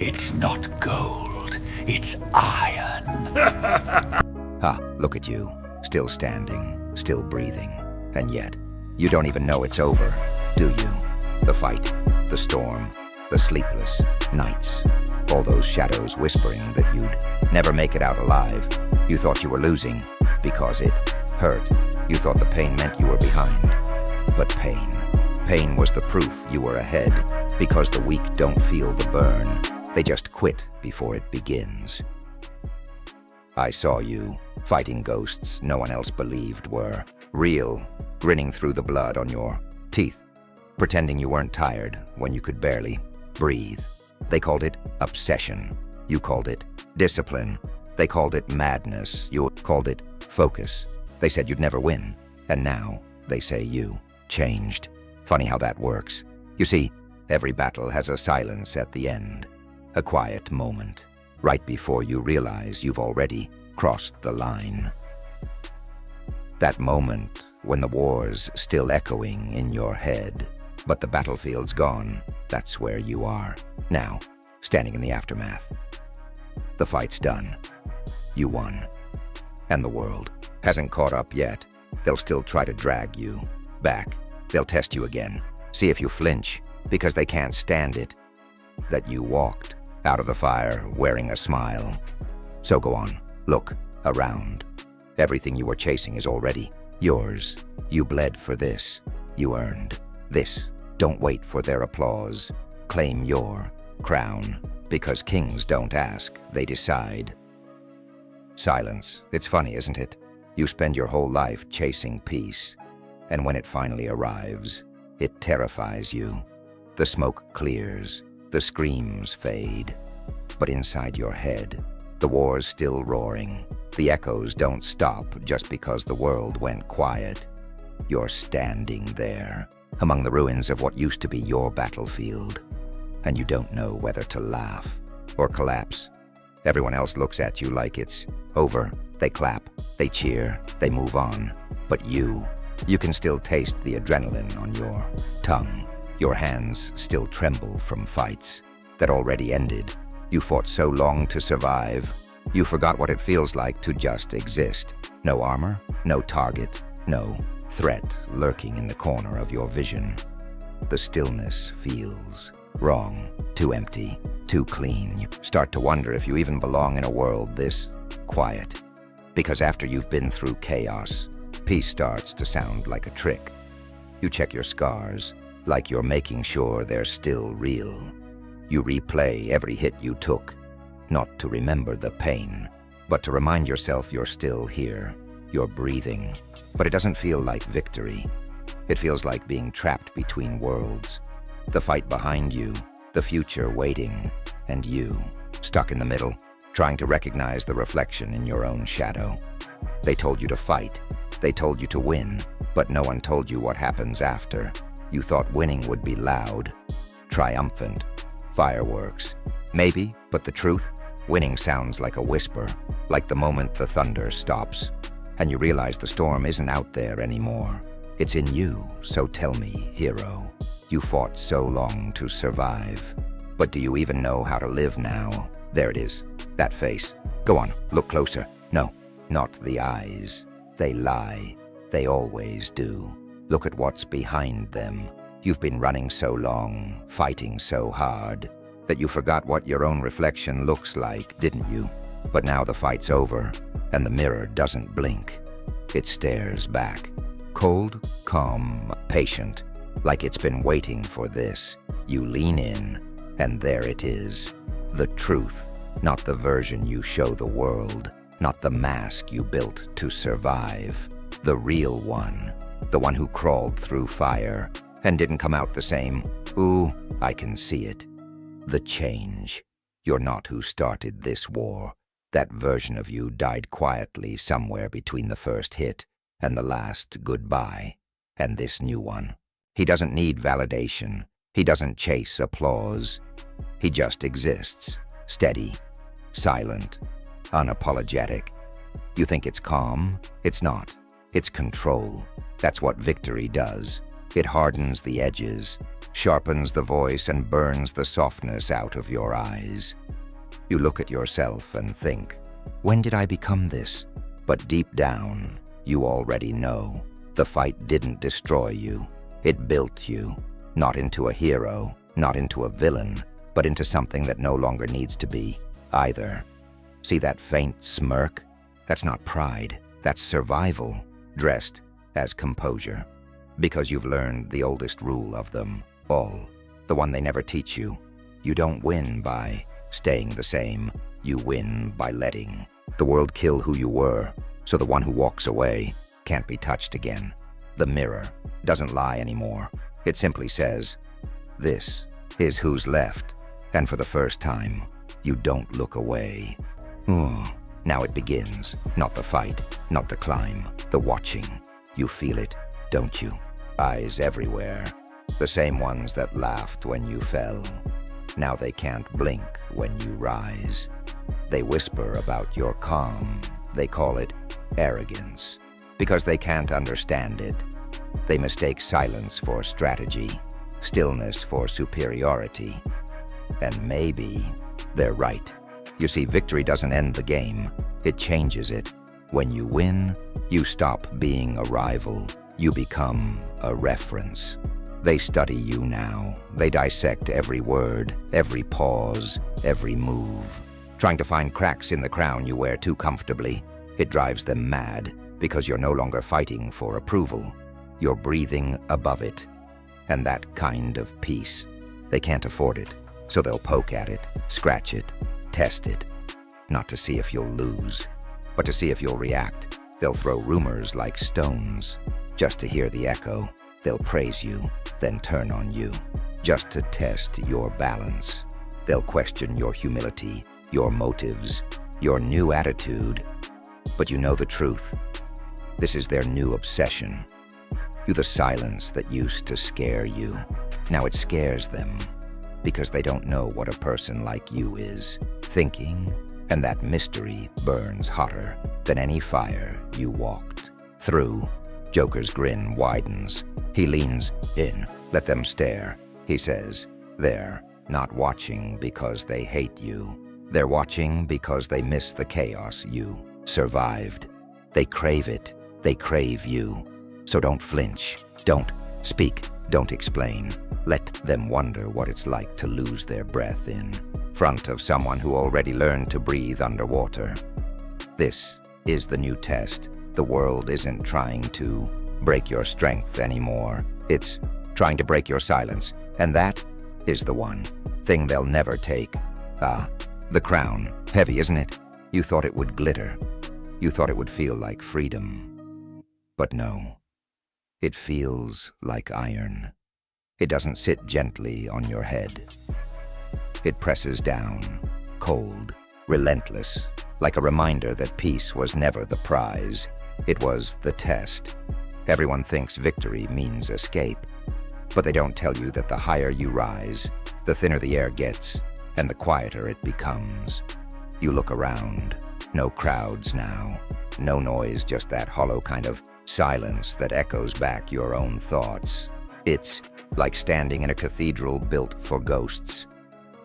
It's not gold, it's iron. Ah, look at you, still standing, still breathing. And yet, you don't even know it's over, do you? The fight, the storm, the sleepless nights, all those shadows whispering that you'd never make it out alive. You thought you were losing because it hurt. You thought the pain meant you were behind. But pain was the proof you were ahead, because the weak don't feel the burn. They just quit before it begins. I saw you, fighting ghosts no one else believed were real, grinning through the blood on your teeth, pretending you weren't tired when you could barely breathe. They called it obsession. You called it discipline. They called it madness. You called it focus. They said you'd never win. And now they say you changed. Funny how that works. You see, every battle has a silence at the end. A quiet moment, right before you realize you've already crossed the line. That moment when the war's still echoing in your head, but the battlefield's gone, that's where you are. Now, standing in the aftermath. The fight's done. You won. And the world hasn't caught up yet. They'll still try to drag you back. They'll test you again, see if you flinch, because they can't stand it that you walked out of the fire wearing a smile. So go on, look around. Everything you were chasing is already yours. You bled for this. You earned this. Don't wait for their applause. Claim your crown, because kings don't ask, they decide. Silence. It's funny, isn't it? You spend your whole life chasing peace, and when it finally arrives, it terrifies you. The smoke clears, the screams fade, but inside your head, the war's still roaring. The echoes don't stop just because the world went quiet. You're standing there, among the ruins of what used to be your battlefield, and you don't know whether to laugh or collapse. Everyone else looks at you like it's over. They clap, they cheer, they move on. But you can still taste the adrenaline on your tongue. Your hands still tremble from fights that already ended. You fought so long to survive, you forgot what it feels like to just exist. No armor, no target, no threat lurking in the corner of your vision. The stillness feels wrong, too empty, too clean. You start to wonder if you even belong in a world this quiet. Because after you've been through chaos, peace starts to sound like a trick. You check your scars, like you're making sure they're still real. You replay every hit you took, not to remember the pain, but to remind yourself you're still here, you're breathing. But it doesn't feel like victory. It feels like being trapped between worlds. The fight behind you, the future waiting, and you, stuck in the middle, trying to recognize the reflection in your own shadow. They told you to fight. They told you to win, but no one told you what happens after. You thought winning would be loud, triumphant, fireworks. Maybe, but the truth? Winning sounds like a whisper, like the moment the thunder stops, and you realize the storm isn't out there anymore. It's in you, so tell me, hero. You fought so long to survive, but do you even know how to live now? There it is, that face. Go on, look closer. No, not the eyes. They lie. They always do. Look at what's behind them. You've been running so long, fighting so hard, that you forgot what your own reflection looks like, didn't you? But now the fight's over, and the mirror doesn't blink. It stares back, cold, calm, patient, like it's been waiting for this. You lean in, and there it is. The truth, not the version you show the world, not the mask you built to survive. The real one, the one who crawled through fire and didn't come out the same. Ooh, I can see it. The change. You're not who started this war. That version of you died quietly somewhere between the first hit and the last goodbye. And this new one. He doesn't need validation. He doesn't chase applause. He just exists, steady, silent, unapologetic. You think it's calm? It's not. It's control. That's what victory does. It hardens the edges, sharpens the voice, and burns the softness out of your eyes. You look at yourself and think, when did I become this? But deep down, you already know. The fight didn't destroy you. It built you, not into a hero, not into a villain, but into something that no longer needs to be either. See that faint smirk? That's not pride, that's survival, dressed as composure. Because you've learned the oldest rule of them all, the one they never teach you. You don't win by staying the same, you win by letting the world kill who you were, so the one who walks away can't be touched again. The mirror doesn't lie anymore. It simply says, this is who's left, and for the first time, you don't look away. Now it begins, not the fight, not the climb, the watching. You feel it, don't you? Eyes everywhere, the same ones that laughed when you fell. Now they can't blink when you rise. They whisper about your calm. They call it arrogance, because they can't understand it. They mistake silence for strategy, stillness for superiority. And maybe they're right. You see, victory doesn't end the game, it changes it. When you win, you stop being a rival. You become a reference. They study you now. They dissect every word, every pause, every move, trying to find cracks in the crown you wear too comfortably. It drives them mad because you're no longer fighting for approval. You're breathing above it. And that kind of peace, they can't afford it, so they'll poke at it, scratch it, test it. Not to see if you'll lose, but to see if you'll react. They'll throw rumors like stones, just to hear the echo. They'll praise you, then turn on you, just to test your balance. They'll question your humility, your motives, your new attitude. But you know the truth. This is their new obsession. You're the silence that used to scare you. Now it scares them, because they don't know what a person like you is thinking, and that mystery burns hotter than any fire you walked through. Joker's grin widens. He leans in. Let them stare. He says, they're not watching because they hate you. They're watching because they miss the chaos you survived. They crave it. They crave you. So don't flinch. Don't speak. Don't explain. Let them wonder what it's like to lose their breath in front of someone who already learned to breathe underwater. This is the new test. The world isn't trying to break your strength anymore. It's trying to break your silence. And that is the one thing they'll never take. The crown. Heavy, isn't it? You thought it would glitter. You thought it would feel like freedom. But no. It feels like iron. It doesn't sit gently on your head. It presses down, cold, relentless, like a reminder that peace was never the prize. It was the test. Everyone thinks victory means escape, but they don't tell you that the higher you rise, the thinner the air gets, and the quieter it becomes. You look around. No crowds now. No noise, just that hollow kind of silence that echoes back your own thoughts. It's like standing in a cathedral built for ghosts.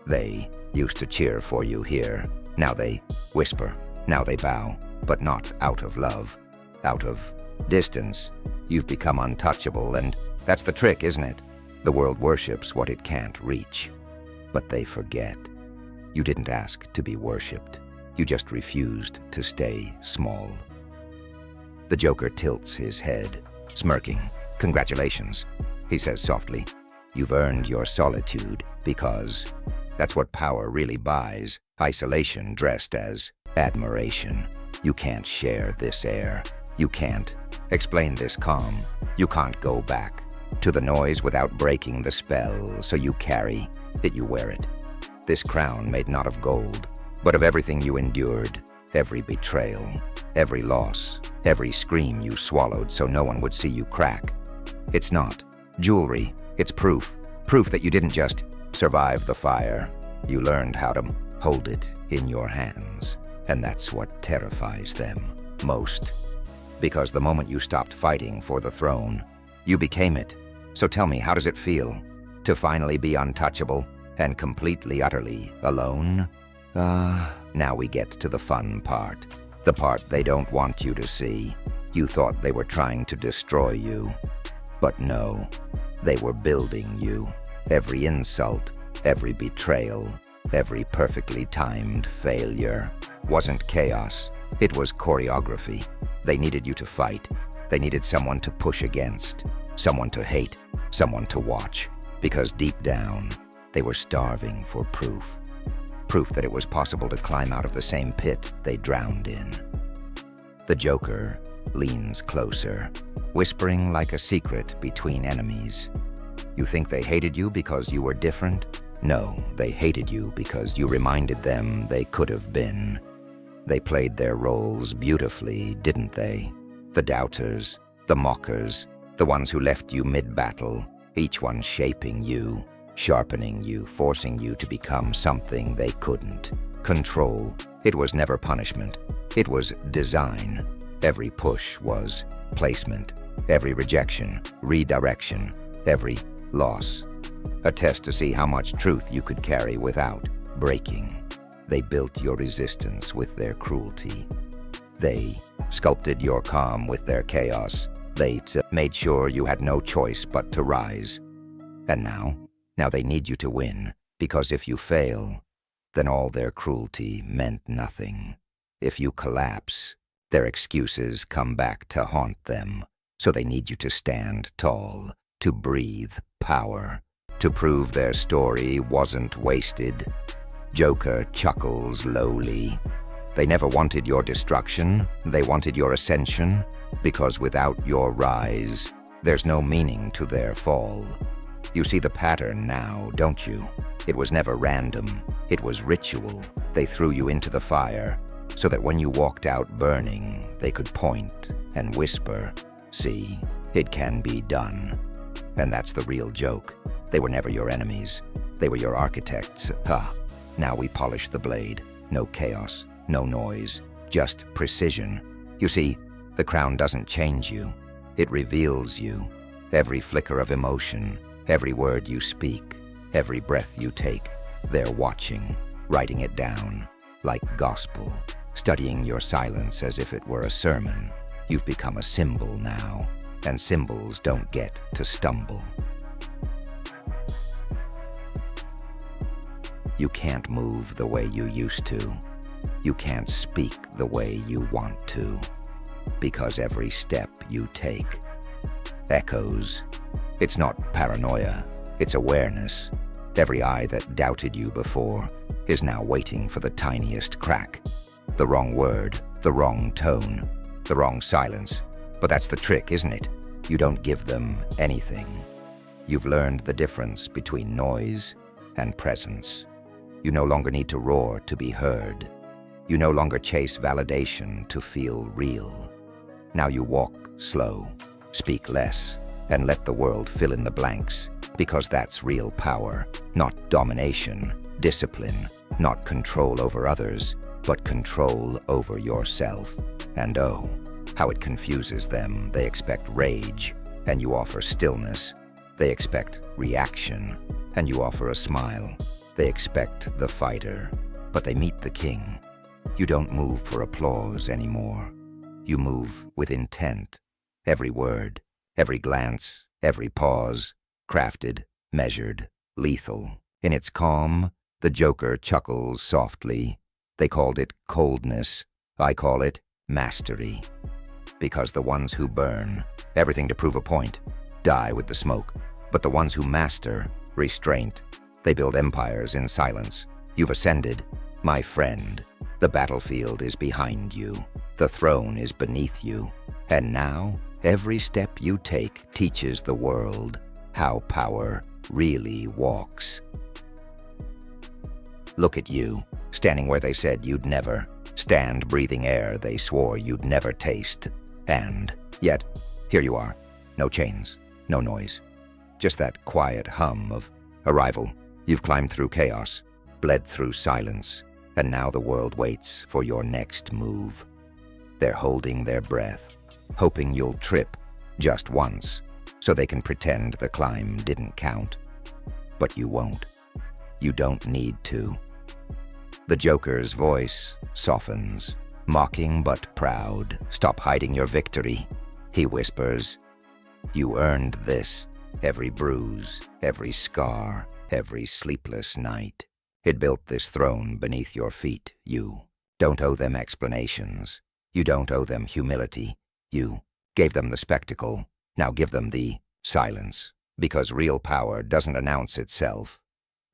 They used to cheer for you here. Now they whisper. Now they bow. But not out of love. Out of distance. You've become untouchable, and that's the trick, isn't it? The world worships what it can't reach. But they forget. You didn't ask to be worshipped. You just refused to stay small. The Joker tilts his head, smirking. Congratulations, he says softly. You've earned your solitude because that's what power really buys. Isolation dressed as admiration. You can't share this air. You can't explain this calm. You can't go back to the noise without breaking the spell, so you carry it, you wear it. This crown made not of gold, but of everything you endured, every betrayal, every loss, every scream you swallowed so no one would see you crack. It's not jewelry, it's proof that you didn't just survive the fire. You learned how to hold it in your hands, and that's what terrifies them most. Because the moment you stopped fighting for the throne, you became it. So tell me, how does it feel to finally be untouchable and completely, utterly alone? Now we get to the fun part. The part they don't want you to see. You thought they were trying to destroy you. But no, they were building you. Every insult, every betrayal, every perfectly timed failure wasn't chaos. It was choreography. They needed you to fight. They needed someone to push against, someone to hate, someone to watch. Because deep down, they were starving for proof. Proof that it was possible to climb out of the same pit they drowned in. The Joker leans closer, whispering like a secret between enemies. You think they hated you because you were different? No, they hated you because you reminded them they could have been. They played their roles beautifully, didn't they? The doubters, the mockers, the ones who left you mid-battle, each one shaping you, sharpening you, forcing you to become something they couldn't. Control. It was never punishment. It was design. Every push was placement. Every rejection, redirection. Every loss. A test to see how much truth you could carry without breaking. They built your resistance with their cruelty. They sculpted your calm with their chaos. They made sure you had no choice but to rise. And now they need you to win, because if you fail, then all their cruelty meant nothing. If you collapse, their excuses come back to haunt them. So they need you to stand tall, to breathe power, to prove their story wasn't wasted. Joker chuckles lowly. They never wanted your destruction, they wanted your ascension, because without your rise, there's no meaning to their fall. You see the pattern now, don't you? It was never random, it was ritual. They threw you into the fire, so that when you walked out burning, they could point and whisper, "See, it can be done." And that's the real joke. They were never your enemies. They were your architects. Now we polish the blade. No chaos, no noise, just precision. You see, the crown doesn't change you. It reveals you. Every flicker of emotion, every word you speak, every breath you take, they're watching, writing it down, like gospel, studying your silence as if it were a sermon. You've become a symbol now, and symbols don't get to stumble. You can't move the way you used to. You can't speak the way you want to, because every step you take echoes. It's not paranoia, it's awareness. Every eye that doubted you before is now waiting for the tiniest crack. The wrong word, the wrong tone, the wrong silence. But that's the trick, isn't it? You don't give them anything. You've learned the difference between noise and presence. You no longer need to roar to be heard. You no longer chase validation to feel real. Now you walk slow, speak less, and let the world fill in the blanks, because that's real power, not domination, discipline, not control over others, but control over yourself. And oh, how it confuses them. They expect rage, and you offer stillness. They expect reaction, and you offer a smile. They expect the fighter, but they meet the king. You don't move for applause anymore. You move with intent. Every word, every glance, every pause, crafted, measured, lethal. In its calm, the Joker chuckles softly. They called it coldness. I call it mastery. Because the ones who burn, everything to prove a point, die with the smoke. But the ones who master, restraint, they build empires in silence. You've ascended, my friend. The battlefield is behind you. The throne is beneath you. And now, every step you take teaches the world how power really walks. Look at you, standing where they said you'd never. Stand breathing air they swore you'd never taste. And yet, here you are. No chains, no noise. Just that quiet hum of arrival. You've climbed through chaos, bled through silence, and now the world waits for your next move. They're holding their breath, hoping you'll trip just once, so they can pretend the climb didn't count. But you won't. You don't need to. The Joker's voice softens, mocking but proud. Stop hiding your victory, he whispers. You earned this, every bruise, every scar, every sleepless night. It built this throne beneath your feet. You don't owe them explanations. You don't owe them humility. You gave them the spectacle. Now give them the silence. Because real power doesn't announce itself.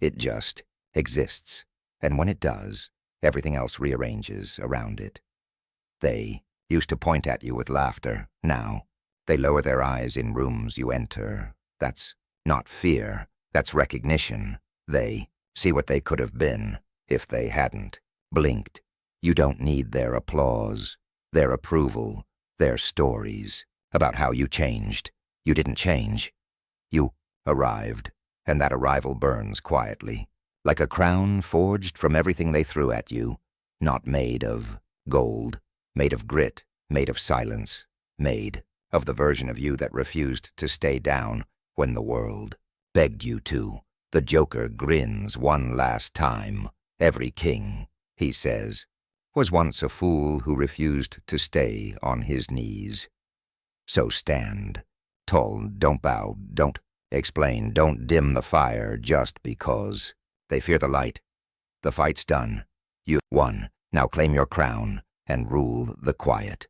It just exists. And when it does, everything else rearranges around it. They used to point at you with laughter. Now, they lower their eyes in rooms you enter. That's not fear. That's recognition. They see what they could have been if they hadn't blinked. You don't need their applause, their approval, their stories about how you changed. You didn't change. You arrived, and that arrival burns quietly, like a crown forged from everything they threw at you, not made of gold, made of grit, made of silence, made of the version of you that refused to stay down when the world begged you to. The Joker grins one last time. Every king, he says, was once a fool who refused to stay on his knees. So stand tall, don't bow, don't explain, don't dim the fire just because. They fear the light. The fight's done. You won. Now claim your crown and rule the quiet.